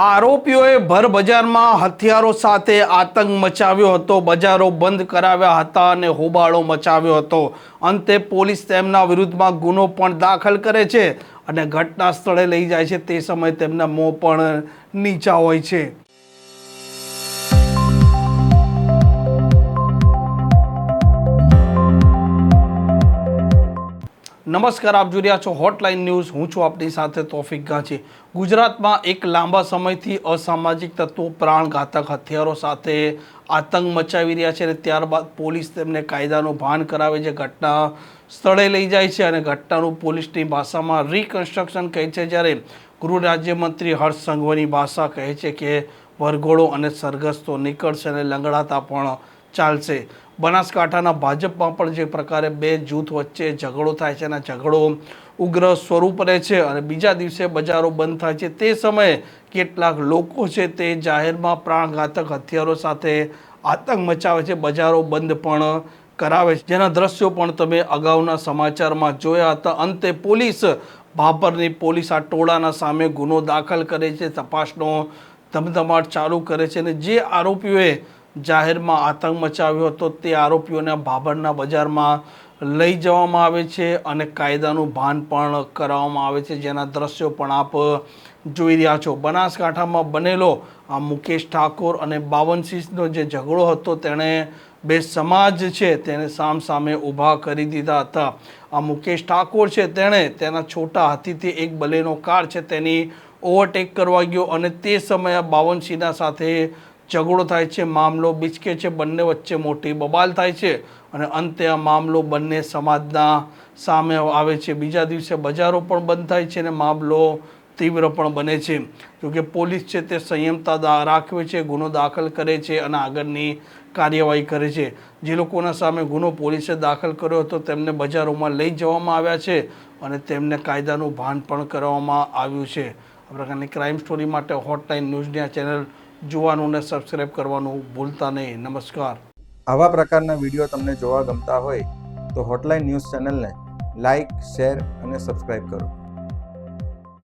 આરોપીઓએ ભર બજારમાં હથિયારો સાથે આતંક મચાવ્યો હતો, બજારો બંધ કરાવ્યા હતા અને હોબાળો મચાવ્યો હતો। અંતે પોલીસ તેમના વિરુદ્ધમાં ગુનો પણ દાખલ કરે છે અને ઘટના સ્થળે લઈ જાય છે। તે સમયે તેમના મોં પણ નીચા હોય છે। નમસ્કાર, આપ જોઈ રહ્યા છો હોટલાઇન ન્યૂઝ। હું છું આપની સાથે તોફિક ગાંચી। ગુજરાતમાં એક લાંબા સમયથી અસામાજિક તત્વો પ્રાણઘાતક હથિયારો સાથે આતંક મચાવી રહ્યા છે અને ત્યારબાદ પોલીસ તેમને કાયદાનું ભાન કરાવે છે, ઘટના સ્થળે લઈ જાય છે અને ઘટનાનું પોલીસની ભાષામાં રિકન્સ્ટ્રક્શન કહે છે, જ્યારે ગૃહ રાજ્યમંત્રી હર્ષ સંઘવીની ભાષા કહે છે કે વરઘોડો અને સરઘસ તો નીકળશે અને લંગડાતા પણ ચાલશે। બનાસકાંઠાના ભાજપમાં પણ જે પ્રકારે બે જૂથ વચ્ચે ઝઘડો થાય છે અને ઝઘડો ઉગ્ર સ્વરૂપ લે છે અને બીજા દિવસે બજારો બંધ થાય છે, તે સમયે કેટલાક લોકો છે તે જાહેરમાં પ્રાણઘાતક હથિયારો સાથે આતંક મચાવે છે, બજારો બંધ પણ કરાવે છે, જેના દ્રશ્યો પણ તમે અગાઉના સમાચારમાં જોયા હતા। અંતે પોલીસ, ભાભરની પોલીસ આ ટોળાના સામે ગુનો દાખલ કરે છે, તપાસનો ધમધમાટ ચાલુ કરે છે અને જે આરોપીઓએ જાહેરમાં આતંક મચાવ્યો હતો તે આરોપીઓને ભાભરના બજારમાં લઈ જવામાં આવે છે અને કાયદાનું ભાન પણ કરાવવામાં આવે છે, જેના દ્રશ્યો પણ આપ જોઈ રહ્યા છો। બનાસકાંઠામાં બનેલો આ મુકેશ ઠાકોર અને બાવનસિંહનો જે ઝઘડો હતો, તેણે બે સમાજ છે તેને સામસામે ઊભા કરી દીધા હતા। આ મુકેશ ઠાકોર છે તેણે તેના છોટા હાથીથી એક બલેનો કાર છે તેની ઓવરટેક કરવા ગયો અને તે સમયે બાવનસિંહના સાથે ઝઘડો થાય છે, મામલો બિચકે છે, બંને વચ્ચે મોટી બબાલ થાય છે અને અંતે આ મામલો બંને સમાજના સામે આવે છે। બીજા દિવસે બજારો પણ બંધ થાય છે અને મામલો તીવ્ર પણ બને છે। જોકે પોલીસ છે તે સંયમતા રાખવે છે, ગુનો દાખલ કરે છે અને આગળની કાર્યવાહી કરે છે। જે લોકોના સામે ગુનો પોલીસે દાખલ કર્યો હતો તેમને બજારોમાં લઈ જવામાં આવ્યા છે અને તેમને કાયદાનું ભાન પણ કરવામાં આવ્યું છે। આ પ્રકારની ક્રાઇમ સ્ટોરી માટે હોટલાઇન ન્યૂઝની આ ચેનલ જોવાનું અને સબસ્ક્રાઇબ કરવાનું ભૂલતા નહીં। નમસ્કાર। આવા પ્રકારના વિડીયો તમને જોવા ગમતા હોય તો હોટલાઇન ન્યૂઝ ચેનલને લાઇક, શેર અને સબસ્ક્રાઇબ કરો।